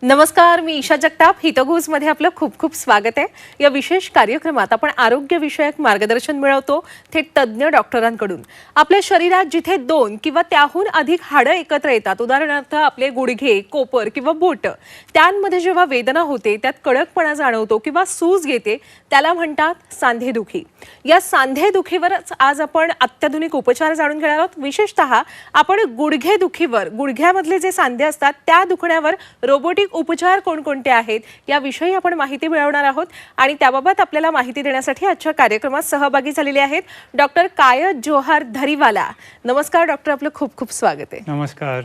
नमस्कार, मी ईशा जगताप. हितगुजमध्ये आपलं खूप खूप स्वागत आहे. या विशेष कार्यक्रमात आपण आरोग्य विषयक मार्गदर्शन मिळवतो थेट तज्ज्ञ डॉक्टरांकडून. आपल्या शरीरात जिथे 2 किंवा त्याहून अधिक हाडं एकत्र येतात, उदाहरणार्थ आपले गुडघे, कोपर किंवा बोट, त्यांमध्ये जेव्हा वेदना होते, त्यात कडकपणा जाणवतो किंवा सूज येते, त्याला म्हणतात सांधेदुखी. या सांधेदुखीवरच आज आपण अत्याधुनिक उपचार जाणून घेणार आहोत. विशेषतः आपण गुडघेदुखीवर, गुडघ्यामधले जे सांधे असतात त्या दुखण्यावर रोबोटिक उपचार कोणकोणते आहेत याविषयी आपण माहिती मिळवणार आहोत. आणि त्याबाबत आपल्याला माहिती देण्यासाठी आजच्या कार्यक्रमात सहभागी झालेले आहेत डॉक्टर कायद जोहर धरीवाला. नमस्कार डॉक्टर, आपलं खूप खूप स्वागत आहे. नमस्कार.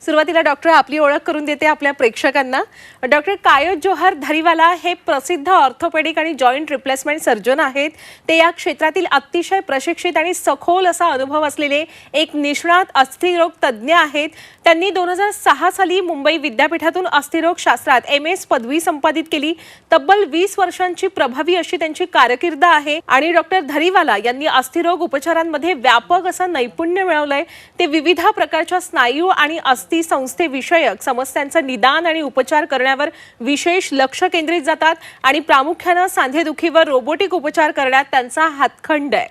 सुरुवातीला डॉक्टर आपली ओळख करून देते आपल्या प्रेक्षकांना. डॉक्टर कायद जोहर धरीवाला हे प्रसिद्ध ऑर्थोपेडिक आणि जॉईंट रिप्लेसमेंट सर्जन आहेत. ते या क्षेत्रातील अतिशय प्रशिक्षित आणि सखोल असा अनुभव असलेले एक निष्णात अस्थिरोग तज्ज्ञ आहेत. त्यांनी 2006 साली मुंबई विद्यापीठातून अस्थिरोग शास्त्रात MS पदवी संपादित केली. तब्बल 20 वर्षांची प्रभावी अशी त्यांची कारकीर्द आहे. आणि डॉक्टर धरीवाला यांनी अस्थिरोग उपचारांमध्ये व्यापक असं नैपुण्य मिळवलंय. ते विविध प्रकारच्या स्नायू आणि अस्थि संस्थेविषयक समस्यांचं निदान आणि उपचार करण्यावर विशेष लक्ष केंद्रित जातात आणि प्रामुख्याने सांधेदुखीवर रोबोटिक उपचार करण्यात त्यांचा हातखंड आहे.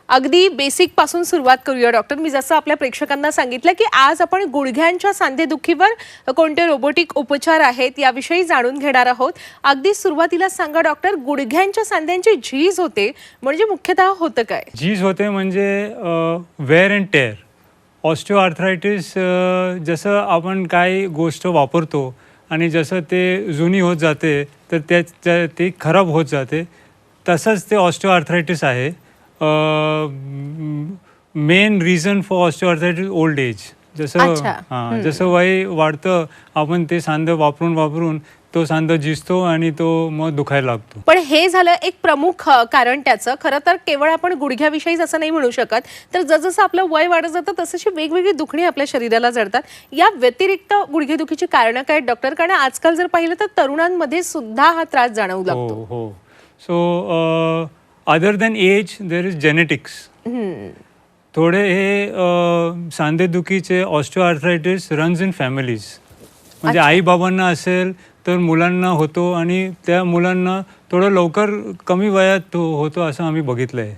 अगदी बेसिक पासून सुरुवात करूया डॉक्टर. मी जसं आपल्या प्रेक्षकांना सांगितलं की आज आपण गुडघ्यांच्या सांधेदुखीवर कोणते रोबोटिक उपचार आहेत याविषयी जाणून घेणार आहोत. अगदी सुरुवातीला सांगा डॉक्टर, गुडघ्यांच्या सांध्यांची झीज होते म्हणजे मुख्यतः होतं काय? झीज होते म्हणजे वेअर अँड टेअर. ऑस्टिओआर्थरायटिस जसं आपण काही गोष्ट वापरतो आणि जसं ते जुनी होत जाते तर ते खराब होत जाते, तसंच ते ऑस्टिओआर्थरायटिस आहे. Main reason for osteoarthritis old age. जसं वय वाढतं आपण ते सांधं वापरून तो सांधा झिजतो आणि तो मग दुखायला लागतो. पण हे झालं एक प्रमुख कारण त्याचं. खरं तर केवळ आपण गुडघ्याविषयीच असं नाही म्हणू शकत, तर जसं आपलं वय वाढत जातं तशी वेगवेगळी दुखणी आपल्या शरीराला जडतात. या व्यतिरिक्त गुडघेदुखीची कारणं काय डॉक्टर? कारण आजकाल जर पाहिलं तर तरुणांमध्ये सुद्धा हा त्रास जाणवू लागतो. हो. So other than age there is genetics. थोडे हे सांधेदुखीचे ऑस्टिओआर्थरायटिस रन्स इन फॅमिलीज. म्हणजे आई बाबांना असेल तर मुलांना होतो आणि त्या मुलांना थोडं लवकर कमी वयात होतो असं आम्ही बघितलं आहे.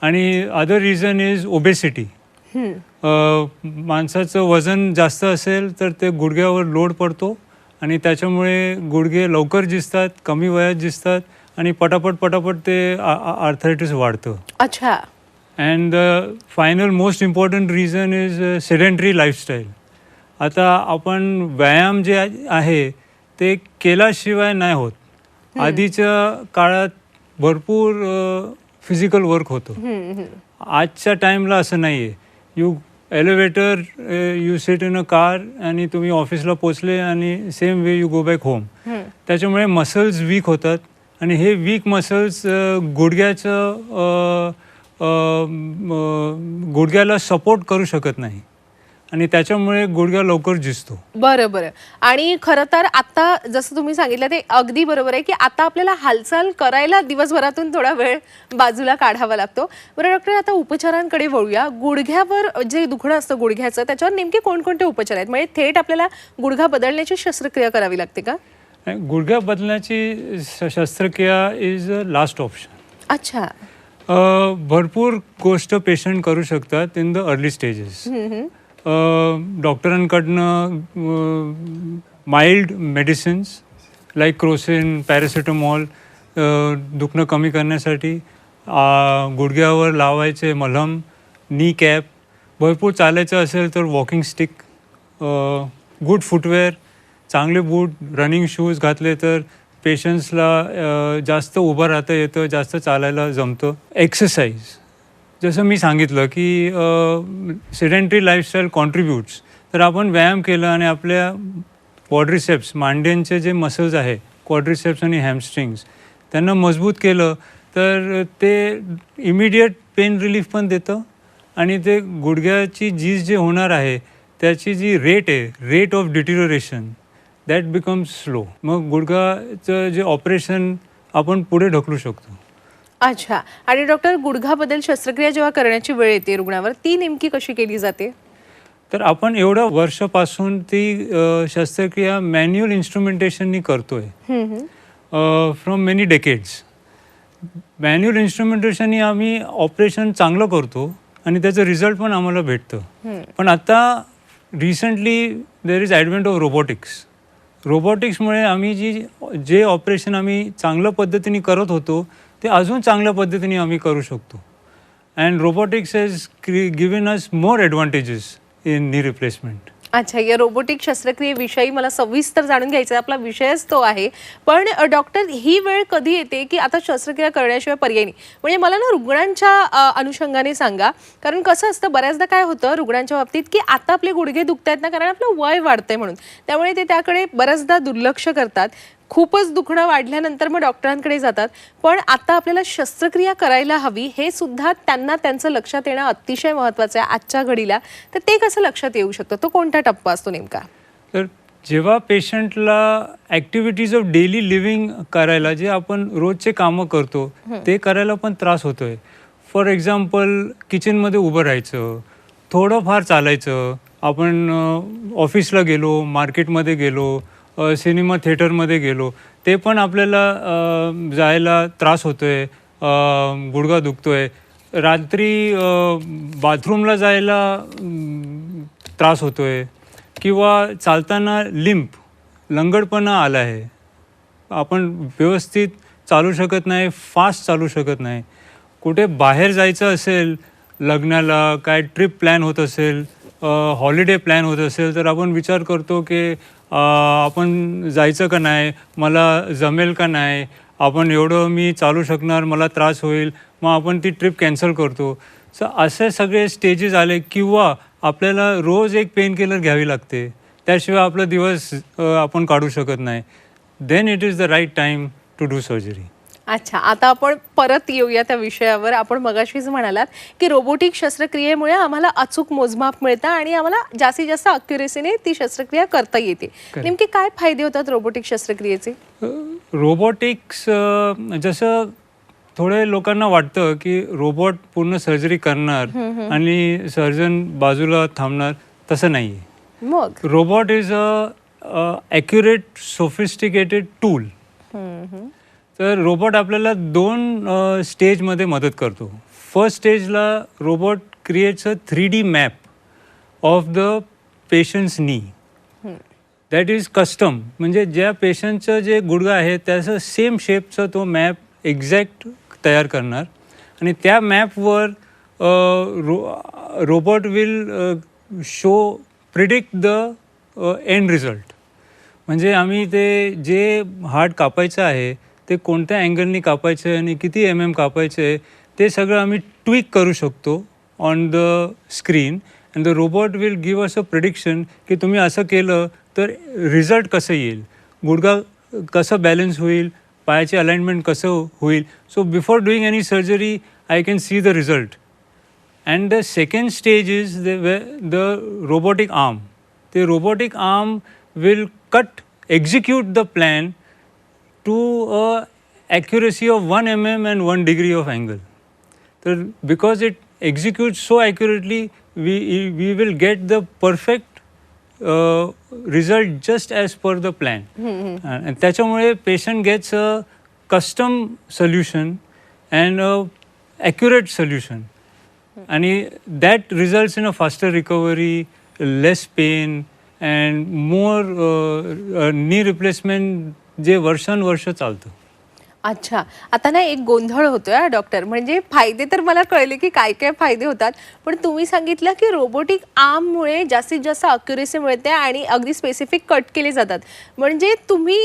आणि अदर रिझन इज ओबेसिटी. माणसाचं वजन जास्त असेल तर ते गुडघ्यावर लोड पडतो आणि त्याच्यामुळे गुडघे लवकर झिजतात, कमी वयात झिजतात आणि पटापट ते आर्थरायटिस वाढतं. अच्छा. And the final most important reason is sedentary lifestyle. आता आपण व्यायाम जे आहे ते केल्याशिवाय नाही होत. आधीच्या काळात भरपूर फिजिकल वर्क होतं. आजच्या टाईमला असं नाही आहे. You elevator, you sit in a car आणि तुम्ही ऑफिसला पोचले आणि same way you go back home. त्याच्यामुळे मसल्स वीक होतात आणि हे वीक मसल्स गुडघ्याला सपोर्ट करू शकत नाही आणि त्याच्यामुळे गुडघा लवकर झिजतो. बरं. आणि खरं तर आता जसं तुम्ही सांगितलं ते अगदी बरोबर आहे की आता आपल्याला हालचाल करायला दिवसभरातून थोडा वेळ बाजूला काढावा लागतो. बरं डॉक्टर, आता उपचारांकडे वळूया. गुडघ्यावर जे दुखणं असतं गुडघ्याचं, त्याच्यावर नेमके कोणकोणते उपचार आहेत? म्हणजे थेट आपल्याला गुडघा बदलण्याची शस्त्रक्रिया करावी लागते का? गुडघा बदलण्याची शस्त्रक्रिया इज अ लास्ट ऑप्शन. अच्छा. भरपूर गोष्ट पेशंट करू शकतात इन द अर्ली स्टेजेस. डॉक्टरांकडनं mild medicines like Crocin, paracetamol दुखणं कमी करण्यासाठी, गुडघ्यावर लावायचे मलम, नी कॅप, भरपूर चालायचं असेल तर वॉकिंग स्टिक, गुड फुटवेअर, चांगले बूट, रनिंग शूज घातले तर पेशंट्सला जास्त उभं राहता येतं, जास्त चालायला जमतं. एक्सरसाइज जसं मी सांगितलं की सेडेंटरी लाईफस्टाईल कॉन्ट्रीब्यूट्स. तर आपण व्यायाम केला आणि आपल्या क्वाड्रिसेप्स, मांड्यांचे जे मसल्स आहे क्वाड्रिसेप्स आणि हॅमस्ट्रिंग्स, त्यांना मजबूत केलं तर ते इमिडिएट पेन रिलीफ पण देतं आणि ते गुडघ्याची झीज जे होणार आहे त्याची जी rate of deterioration that becomes slow. मग गुडघाचं जे ऑपरेशन आपण पुढे ढकलू शकतो. अच्छा. आणि डॉक्टर, गुडघा बदल शस्त्रक्रिया जेव्हा करण्याची वेळ येते रुग्णावर, ती नेमकी कशी केली जाते? तर आपण एवढं वर्षापासून ती शस्त्रक्रिया मॅन्युअल इन्स्ट्रुमेंटेशननी करतोय फ्रॉम मेनी डेकेड्स. मॅन्युअल इन्स्ट्रुमेंटेशननी आम्ही ऑपरेशन चांगलं करतो आणि त्याचं रिझल्ट पण आम्हाला भेटतं. पण आता recently there is advent of robotics. रोबोटिक्समुळे आम्ही जे ऑपरेशन आम्ही चांगल्या पद्धतीने करत होतो ते अजून चांगल्या पद्धतीने आम्ही करू शकतो. And robotics has given us more advantages in knee replacement. अच्छा, या रोबोटिक शस्त्रक्रियेविषयी मला सविस्तर जाणून घ्यायचं आहे, आपला विषयच तो आहे. पण डॉक्टर, ही वेळ कधी येते की आता शस्त्रक्रिया करण्याशिवाय पर्याय नाही? म्हणजे मला ना रुग्णांच्या अनुषंगाने सांगा, कारण कसं असतं बऱ्याचदा काय होतं रुग्णांच्या बाबतीत की आता आपले गुडघे दुखतायत ना, कारण आपलं वय वाढतंय म्हणून, त्यामुळे ते त्याकडे बऱ्याचदा दुर्लक्ष करतात. खूपच दुखणं वाढल्यानंतर मग डॉक्टरांकडे जातात. पण आता आपल्याला शस्त्रक्रिया करायला हवी हे सुद्धा त्यांना त्यांचं लक्षात येणं अतिशय महत्त्वाचं आहे आजच्या घडीला. तर ते कसं लक्षात येऊ शकतं? तो कोणता टप्पा असतो नेमका? तर जेव्हा पेशंटला ॲक्टिव्हिटीज ऑफ डेली लिव्हिंग करायला, जे आपण रोजचे कामं करतो ते करायला पण त्रास होतोय. फॉर एक्झाम्पल किचनमध्ये उभं राहायचं, थोडंफार चालायचं, आपण ऑफिसला गेलो, मार्केटमध्ये गेलो, सिनेमा थिएटरमध्ये गेलो, ते पण आपल्याला जायला त्रास होतोय, गुडघा दुखतोय. रात्री बाथरूमला जायला त्रास होतोय, किंवा चालताना लंगडपणा आला आहे, आपण व्यवस्थित चालू शकत नाही, फास्ट चालू शकत नाही. कुठे बाहेर जायचं असेल, लग्नाला काय ट्रिप प्लॅन होत असेल, हॉलिडे प्लॅन होत असेल, तर आपण विचार करतो की आपण जायचं का नाही, मला जमेल का नाही, आपण एवढं मी चालू शकणार, मला त्रास होईल, मग आपण ती ट्रिप कॅन्सल करतो. सो असे सगळे स्टेजेस आले. किंवा आपल्याला रोज एक पेन किलर घ्यावी लागते, त्याशिवाय आपला दिवस आपण काढू शकत नाही. Then it is the right time to do surgery. अच्छा, आता आपण परत येऊया त्या विषयावर. आपण मगाशीच म्हणालात की रोबोटिक शस्त्रक्रियेमुळे आम्हाला अचूक मोजमाप मिळतं आणि आम्हाला जास्तीत जास्त अक्युरेसीने ती शस्त्रक्रिया करता येते. नेमके काय फायदे होतात रोबोटिक शस्त्रक्रियेचे? रोबोटिक्स जसं थोडे लोकांना वाटतं की रोबोट पूर्ण सर्जरी करणार आणि सर्जन बाजूला थांबणार, तसं नाही आहे. मग robot is accurate sophisticated tool. तर रोबोट आपल्याला 2 स्टेजमध्ये मदत करतो. फर्स्ट स्टेजला robot creates a 3D map of the patient's knee. That is custom. म्हणजे ज्या पेशंटचं जे गुडघा आहे त्याचं सेम शेपचं तो मॅप एक्झॅक्ट तयार करणार, आणि त्या मॅपवर robot will predict the end result. म्हणजे आम्ही ते जे हार्ट कापायचं आहे ते कोणत्या अँगलनी कापायचं आहे आणि किती MM कापायचं आहे ते सगळं आम्ही ट्विक करू शकतो on the screen. And the robot will give us a prediction की तुम्ही असं केलं तर रिझल्ट कसं येईल, गुडघा कसं बॅलन्स होईल, पायाचे अलाइनमेंट कसं होईल. So before doing any surgery I can see the result. And the second stage is the robotic arm. ते robotic arm will execute the plan to accuracy of 1 mm and 1 degree of angle. So because it executes so accurately, we will get the perfect result just as per the plan. And त्याच्यामुळे patient gets a custom solution and a accurate solution. And that results in a faster recovery, less pain and more knee replacement जे वर्षानुवर्ष चालतं. अच्छा, आता ना एक गोंधळ होतोय डॉक्टर. म्हणजे फायदे तर मला कळले की काय काय फायदे होतात, पण तुम्ही सांगितलं की रोबोटिक आर्ममुळे जास्तीत जास्त अक्युरेसी मिळते आणि अगदी स्पेसिफिक कट केले जातात. म्हणजे तुम्ही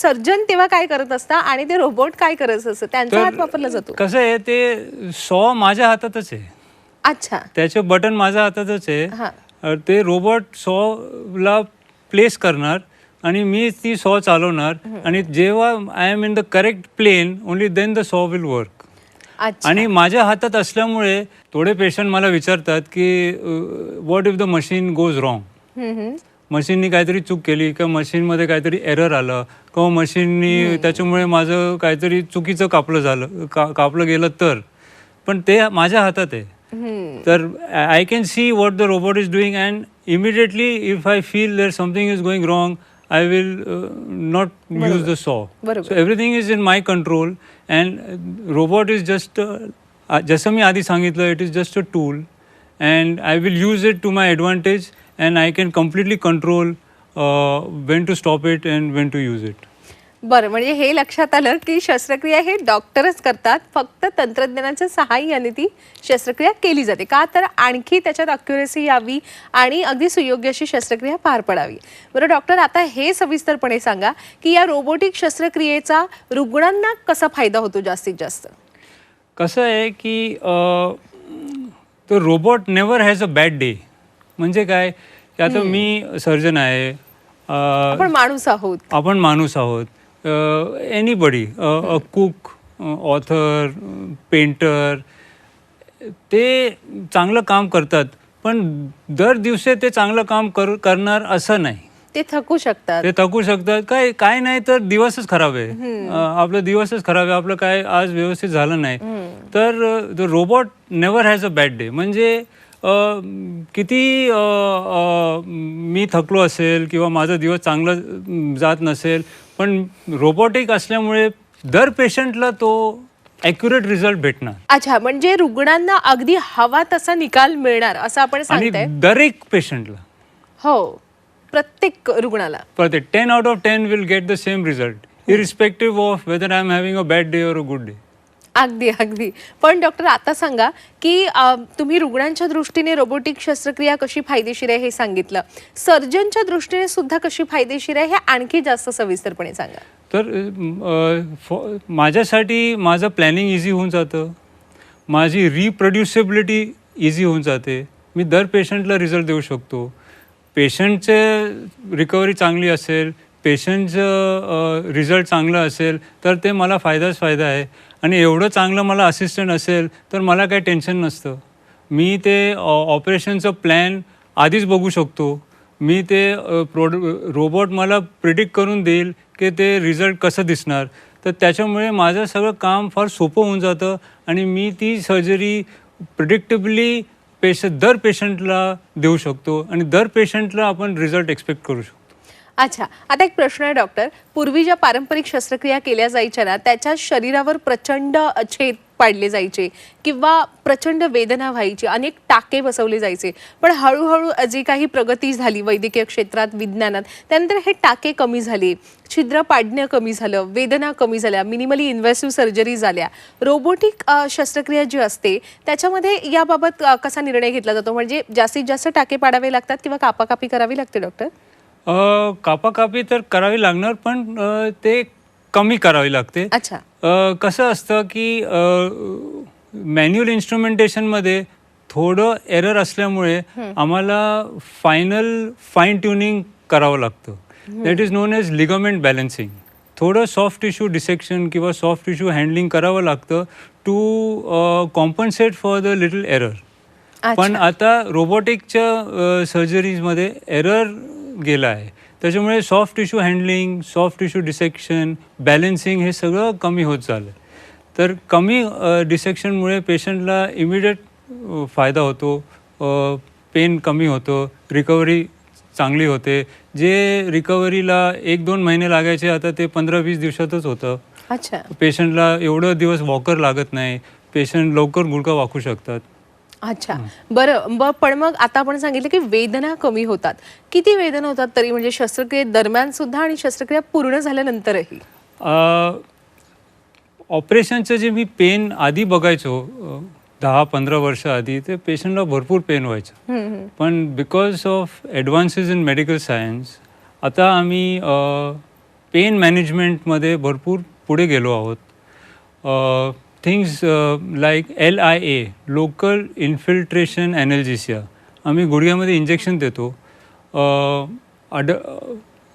सर्जन तेव्हा काय करत असता आणि ते रोबोट काय करत असतं, त्यांचा हात वापरला जातो? कसं आहे, ते सॉ माझ्या हातातच आहे. अच्छा, त्याचे बटन माझ्या हातातच आहे. ते रोबोट सॉला प्लेस करणार आणि मी ती सॉ चालवणार, आणि जेव्हा I am in the correct plane only then the saw will work. आणि माझ्या हातात असल्यामुळे थोडे पेशंट मला विचारतात की what if the machine goes wrong. मशीननी काहीतरी चूक केली किंवा मशीनमध्ये काहीतरी एरर आलं किंवा मशीननी त्याच्यामुळे माझं काहीतरी चुकीचं कापलं गेलं तर. पण ते माझ्या हातात आहे. तर I can see what the robot is doing and immediately if I feel there something is going wrong I will not use the saw. बरोबर. So everything is in my control and robot is just जसं मी आधी सांगितलं, it is just a tool and I will use it to my advantage and I can completely control when to stop it and when to use it. बरं, म्हणजे हे लक्षात आलं की शस्त्रक्रिया हे डॉक्टरच करतात, फक्त तंत्रज्ञानाच्या सहाय्याने ती शस्त्रक्रिया केली जाते. का तर आणखी त्याच्यात अक्युरेसी यावी आणि अगदी सुयोग्य अशी शस्त्रक्रिया पार पडावी. बरं डॉक्टर, आता हे सविस्तरपणे सांगा की या रोबोटिक शस्त्रक्रियेचा रुग्णांना कसा फायदा होतो जास्तीत जास्त? कसं आहे की तो robot never has a bad day. म्हणजे काय की आता मी सर्जन आहे, आपण माणूस आहोत, anybody, a cook, author, painter, ते चांगलं काम करतात, पण दर दिवशी ते चांगलं काम करणार असं नाही. ते थकू शकतात. काय नाही तर दिवसच खराब आहे, आपला दिवसच खराब आहे, आपलं काय आज व्यवस्थित झालं नाही. तर the robot never has a bad day. म्हणजे किती मी थकलो असेल किंवा माझा दिवस चांगला जात नसेल, पण रोबोटिक असल्यामुळे दर पेशंटला तो ॲक्युरेट रिझल्ट भेटणार. अच्छा, म्हणजे रुग्णांना अगदी हवा तसा निकाल मिळणार असं आपण सांगताय? आणि दर एक पेशंटला, हो, प्रत्येक रुग्णाला 10 out of 10 will get the same result, irrespective of whether I am having a bad day or a good day. अगदी. पण डॉक्टर, आता सांगा की तुम्ही रुग्णांच्या दृष्टीने रोबोटिक शस्त्रक्रिया कशी फायदेशीर आहे हे सांगितलं, सर्जनच्या दृष्टीने सुद्धा कशी फायदेशीर आहे हे आणखी जास्त सविस्तरपणे सांगा. तर माझ्यासाठी माझं प्लॅनिंग इझी होऊन जातं, माझी रिप्रोड्युसिबिलिटी इझी होऊन जाते, मी दर पेशंटला रिझल्ट देऊ शकतो. पेशंटचे रिकव्हरी चांगली असेल, पेशंटचं रिझल्ट चांगलं असेल तर ते मला फायदा आहे. आणि एवढं चांगलं मला असिस्टंट असेल तर मला काही टेन्शन नसतं. मी ते ऑपरेशनचं प्लॅन आधीच बघू शकतो. मी ते रोबोट मला प्रिडिक्ट करून देईल की ते रिझल्ट कसं दिसणार. तर त्याच्यामुळे माझं सगळं काम फार सोपं होऊन जातं आणि मी ती सर्जरी प्रिडिक्टेबली दर पेशंटला देऊ शकतो आणि दर पेशंटला आपण रिझल्ट एक्सपेक्ट करू शकतो. अच्छा, आता एक प्रश्न आहे डॉक्टर, पूर्वी ज्या पारंपरिक शस्त्रक्रिया केल्या जायच्या ना, त्याच्या शरीरावर प्रचंड छेद पाडले जायचे किंवा प्रचंड वेदना व्हायची, अनेक टाके बसवले जायचे. पण हळूहळू जी काही प्रगती झाली वैद्यकीय क्षेत्रात, विज्ञानात, त्यानंतर हे टाके कमी झाले, छिद्र पाडणं कमी झालं, वेदना कमी झाल्या, मिनिमली इन्व्हेसिव्ह सर्जरी झाल्या. रोबोटिक शस्त्रक्रिया जी असते त्याच्यामध्ये याबाबत कसा निर्णय घेतला जातो? म्हणजे जास्तीत जास्त टाके पाडावे लागतात किंवा कापाकापी करावी लागते डॉक्टर? कापाकापी तर करावी लागणार, पण ते कमी करावी लागते. अच्छा, कसं असतं की मॅन्युअल इन्स्ट्रुमेंटेशनमध्ये थोडं एरर असल्यामुळे आम्हाला फाईन ट्युनिंग करावं लागतं. That is known as ligament balancing. थोडं सॉफ्ट टिश्यू डिसेक्शन किंवा सॉफ्ट टिश्यू हँडलिंग करावं लागतं to compensate for the little error. पण आता रोबोटिकच्या सर्जरीजमध्ये एरर गेला आहे, त्याच्यामुळे soft tissue handling, soft tissue dissection, balancing हे सगळं कमी होत चाललं. तर कमी डिसेक्शनमुळे पेशंटला इमिडिएट फायदा होतो, पेन कमी होतं, रिकव्हरी चांगली होते. जे रिकव्हरीला 1-2 महिने लागायचे आता ते 15-20 दिवसातच होतं. अच्छा, पेशंटला एवढं दिवस वॉकर लागत नाही, पेशंट लवकर गुडघा वाकू शकतात. अच्छा, बरं. पण मग आता आपण सांगितलं की वेदना कमी होतात. किती वेदना होतात तरी, म्हणजे शस्त्रक्रिये दरम्यान सुद्धा आणि शस्त्रक्रिया पूर्ण झाल्यानंतरही? ऑपरेशनचं जे मी पेन आधी बघायचो 10-15 वर्ष आधी, ते पेशंटला भरपूर पेन व्हायचं. पण because of advances in medical science आता आम्ही पेन मॅनेजमेंटमध्ये भरपूर पुढे गेलो आहोत. Things like LIA, local infiltration analgesia, आम्ही गुडघ्यामध्ये इंजेक्शन देतो.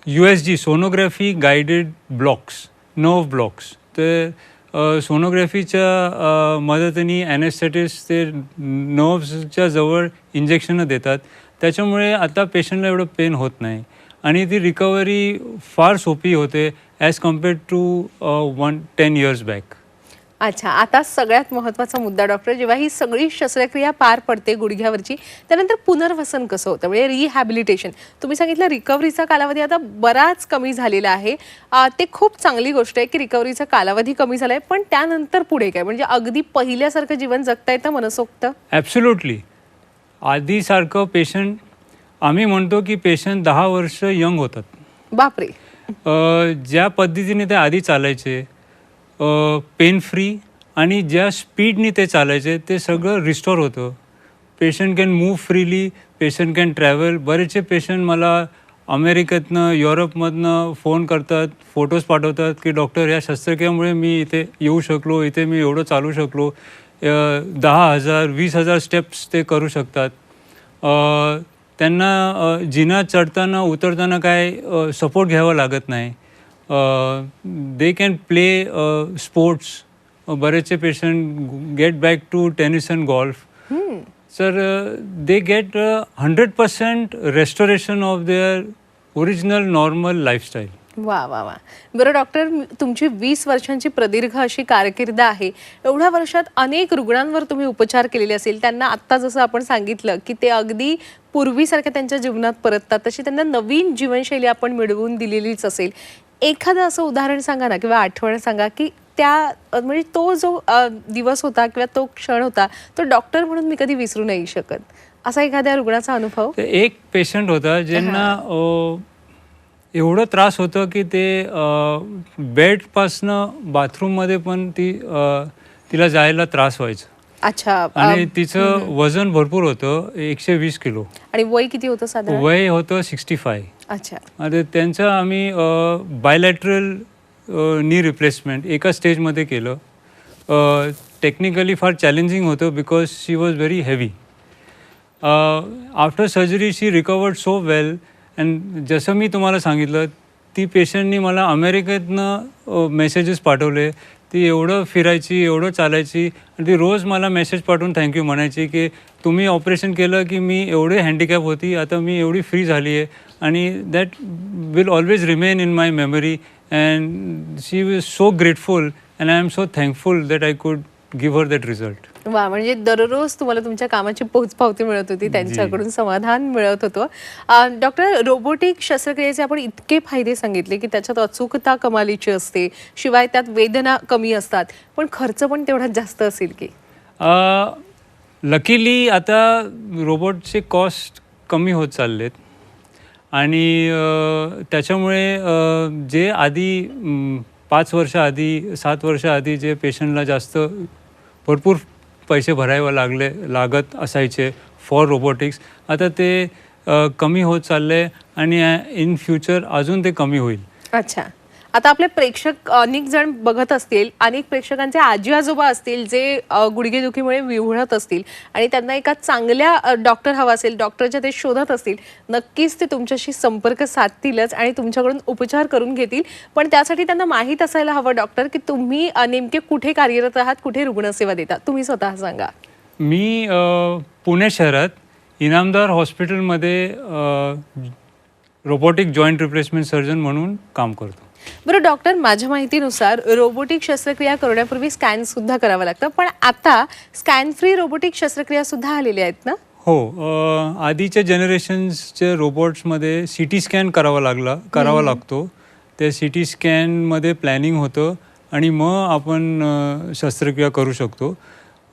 USG, sonography guided blocks, nerve blocks, ते सोनोग्राफीच्या मदतीने ॲनेस्थेटिस्ट ते नर्व्सच्या जवळ इंजेक्शनं देतात. त्याच्यामुळे आता पेशंटला एवढं पेन होत नाही आणि ती रिकव्हरी फार सोपी होते as compared to 10 years back. अच्छा, आता सगळ्यात महत्त्वाचा मुद्दा डॉक्टर, जेव्हा ही सगळी शस्त्रक्रिया पार पडते गुडघ्यावरची, त्यानंतर पुनर्वसन कसं होतं, म्हणजे रिहॅबिलिटेशन. तुम्ही सांगितलं रिकव्हरीचा कालावधी आता बराच कमी झालेला आहे. ते खूप चांगली गोष्ट आहे की रिकव्हरीचा कालावधी कमी झाला आहे, पण त्यानंतर पुढे काय, म्हणजे अगदी पहिल्यासारखं जीवन जगता येतं मनसोक्त? ॲब्सोल्युटली. आधीसारखं पेशंट, आम्ही म्हणतो की पेशंट 10 वर्ष यंग होतात. बापरे. ज्या पद्धतीने ते आधी चालायचे, पेन फ्री, आणि ज्या स्पीडनी ते चालायचे ते सगळं रिस्टोर होतं. Patient can move freely, patient can travel. बरेचसे पेशंट मला अमेरिकेतनं, युरोपमधनं फोन करतात, फोटोज पाठवतात की डॉक्टर, या शस्त्रक्रियेमुळे मी इथे येऊ शकलो, इथे मी एवढं चालू शकलो. 10,000 20,000 स्टेप्स ते करू शकतात. त्यांना जिना चढताना उतरताना काय सपोर्ट घ्यावा लागत नाही. They can play sports. बरेचसे patient get back to tennis and golf. Sir, they get 100% restoration of their original normal lifestyle. वा वा वा. बरं डॉक्टर, तुमची 20 वर्षांची प्रदीर्घ अशी कारकीर्द आहे. एवढ्या वर्षात अनेक रुग्णांवर तुम्ही उपचार केलेले असेल. त्यांना आत्ता जसं आपण सांगितलं की ते अगदी पूर्वीसारख्या त्यांच्या जीवनात परततात, तशी त्यांना नवीन जीवनशैली आपण मिळवून दिलेलीच असेल. एखादं असं उदाहरण सांगा ना, किंवा आठवण सांगा की त्या म्हणजे तो जो दिवस होता किंवा तो क्षण होता, तो डॉक्टर म्हणून मी कधी विसरू नाही शकत, असा एखाद्या रुग्णाचा अनुभव. एक पेशंट होता ज्यांना एवढं त्रास होतं की ते बेडपासनं बाथरूममध्ये पण तिला जायला त्रास व्हायचा. अच्छा. आणि तिचं वजन भरपूर होतं, 120 किलो. आणि वय किती होतं साधारण? वय होतं 65. अच्छा. आणि त्यांचं आम्ही बायलॅटरल नी रिप्लेसमेंट एका स्टेजमध्ये केलं. टेक्निकली फार चॅलेंजिंग होतं because she was very heavy. After surgery she recovered so well. And जसं मी तुम्हाला सांगितलं, ती पेशंटनी मला अमेरिकेतनं मेसेजेस पाठवले. ती एवढं फिरायची, एवढं चालायची, आणि ती रोज मला मेसेज पाठवून थँक्यू म्हणायची की तुम्ही ऑपरेशन केलं की मी एवढे हँडिकॅप होती, आता मी एवढी फ्री झाली आहे, आणि that will always remain in my memory. And she was so grateful and I am so thankful that I could give her that result. वा, म्हणजे दररोज तुम्हाला तुमच्या कामाची पोचपावती मिळत होती, त्यांच्याकडून समाधान मिळत होतं. डॉक्टर, रोबोटिक शस्त्रक्रियेचे आपण इतके फायदे सांगितले की त्याच्यात अचूकता कमालीची असते, शिवाय त्यात वेदना कमी असतात, पण खर्च पण तेवढाच जास्त असेल की? लकीली आता रोबोटचे कॉस्ट कमी होत चाललेत, आणि त्याच्यामुळे जे आधी 5 वर्ष आधी 7 वर्ष आधी जे पेशंटला जास्त भरपूर पैसे भरावे लागत असायचे फॉर रोबोटिक्स, आता ते कमी होत चालले, आणि इन फ्युचर अजून ते कमी होईल. अच्छा. आता आपले प्रेक्षक अनेक जण बघत असतील, अनेक प्रेक्षकांचे आजी आजोबा असतील जे गुडघेदुखीमुळे विव्हळत असतील, आणि त्यांना एका चांगल्या डॉक्टर हवा असेल, डॉक्टरच्या ते शोधत असतील, नक्कीच ते तुमच्याशी संपर्क साधतीलच आणि तुमच्याकडून उपचार करून घेतील. पण त्यासाठी त्यांना माहीत असायला हवं डॉक्टर की तुम्ही नेमके कुठे कार्यरत आहात, कुठे रुग्णसेवा देता, तुम्ही स्वतः सांगा. मी पुणे शहरात इनामदार हॉस्पिटलमध्ये रोबोटिक जॉईंट रिप्लेसमेंट सर्जन म्हणून काम करतो. बरं डॉक्टर, माझ्या माहितीनुसार रोबोटिक शस्त्रक्रिया करण्यापूर्वी स्कॅन सुद्धा करावं लागतं, पण आता स्कॅन फ्री रोबोटिक शस्त्रक्रिया सुद्धा आलेल्या आहेत ना? हो. आधीच्या जनरेशन्सच्या रोबोट्समध्ये CT स्कॅन करावा लागतो. त्या CT स्कॅनमध्ये प्लॅनिंग होतं, आणि मग आपण शस्त्रक्रिया करू शकतो.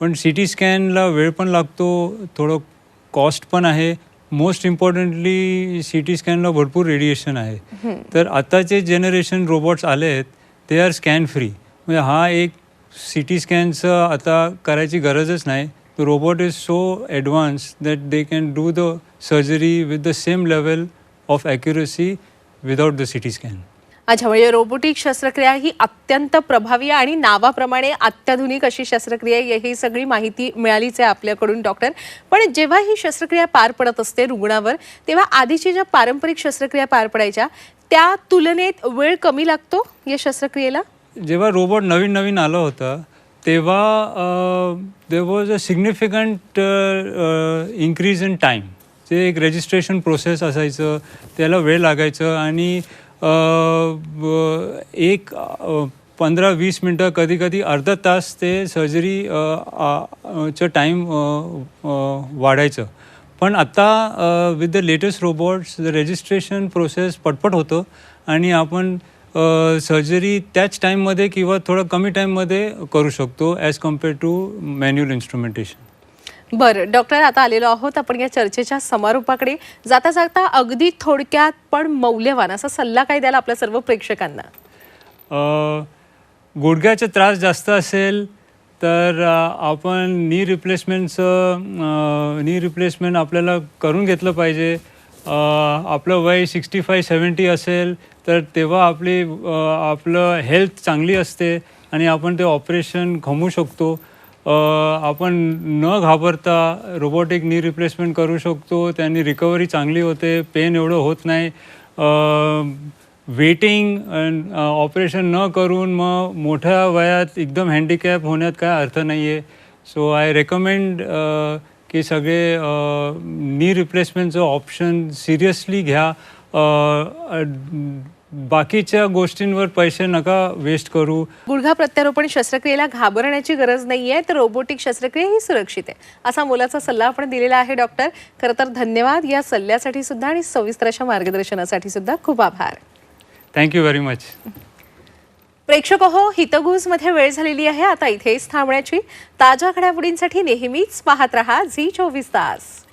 पण CT स्कॅनला वेळ पण लागतो, थोडं कॉस्ट पण आहे. मोस्ट इम्पॉर्टंटली CT स्कॅनला भरपूर रेडिएशन आहे. तर आताचे जनरेशन रोबोट्स आले आहेत, ते आर स्कॅन फ्री. म्हणजे हा एक CT स्कॅनचं आता करायची गरजच नाही. The robot is so advance that they can do the surgery with the same level of accuracy without the CT scan. अच्छा, म्हणजे रोबोटिक शस्त्रक्रिया ही अत्यंत प्रभावी आणि नावाप्रमाणे अत्याधुनिक अशी शस्त्रक्रिया आहे, ही सगळी माहिती मिळालीच आहे आपल्याकडून डॉक्टर. पण जेव्हा ही शस्त्रक्रिया पार पडत असते रुग्णावर, तेव्हा आधीची ज्या पारंपरिक शस्त्रक्रिया पार पडायच्या त्या तुलनेत वेळ कमी लागतो या शस्त्रक्रियेला? जेव्हा रोबोट नवीन आलं होतं तेव्हा there was a significant increase in time. ते एक रजिस्ट्रेशन प्रोसेस असायचं, त्याला वेळ लागायचं, आणि एक 15-20 मिनटं, कधी कधी अर्धा तास ते सर्जरी चं टाईम वाढायचं. पण आता with the latest robots the registration process पटपट होतं आणि आपण सर्जरी त्याच टाईममध्ये किंवा थोडं कमी टाईममध्ये करू शकतो as compare to manual instrumentation. बरं डॉक्टर, आता आलेलो आहोत आपण या चर्चेच्या समारोपाकडे. जाता जाता अगदी थोडक्यात पण मौल्यवान असा सल्ला काय द्याल आपल्या सर्व प्रेक्षकांना? गुडघ्याचा त्रास जास्त असेल तर आपण नी रिप्लेसमेंट आपल्याला करून घेतलं पाहिजे. आपलं वय 65-70 असेल तर तेव्हा आपलं हेल्थ चांगली असते आणि आपण ते ऑपरेशन थांबवू शकतो. आपण न घाबरता रोबोटिक नी रिप्लेसमेंट करू शकतो. त्यांनी रिकव्हरी चांगली होते, पेन एवढं होत नाही. वेटिंग ऑपरेशन न करून मग मोठ्या वयात एकदम हँडिकॅप होण्यात काय अर्थ नाही आहे. सो आय रेकमेंड की सगळे नी रिप्लेसमेंटचं ऑप्शन सिरियसली घ्या. बाकीच्या गोष्टींवर पैसे नका वेस्ट करू. गुडघा प्रत्यारोपण शस्त्रक्रियेला घाबरण्याची गरज नाहीये, तर रोबोटिक शस्त्रक्रिया ही सुरक्षित आहे असा मोलाचा सल्ला आपण दिलेला आहे डॉक्टर. खरं तर धन्यवाद या सल्ल्यासाठी सुद्धा आणि सविस्तर अशा मार्गदर्शनासाठी सुद्धा. खूप आभार. Thank you very much. प्रेक्षक हो, हितगुजमध्ये वेळ झालेली आहे आता इथेच थांबण्याची. ताज्या घडामोडींसाठी नेहमीच पाहत रहा झी 24 तास.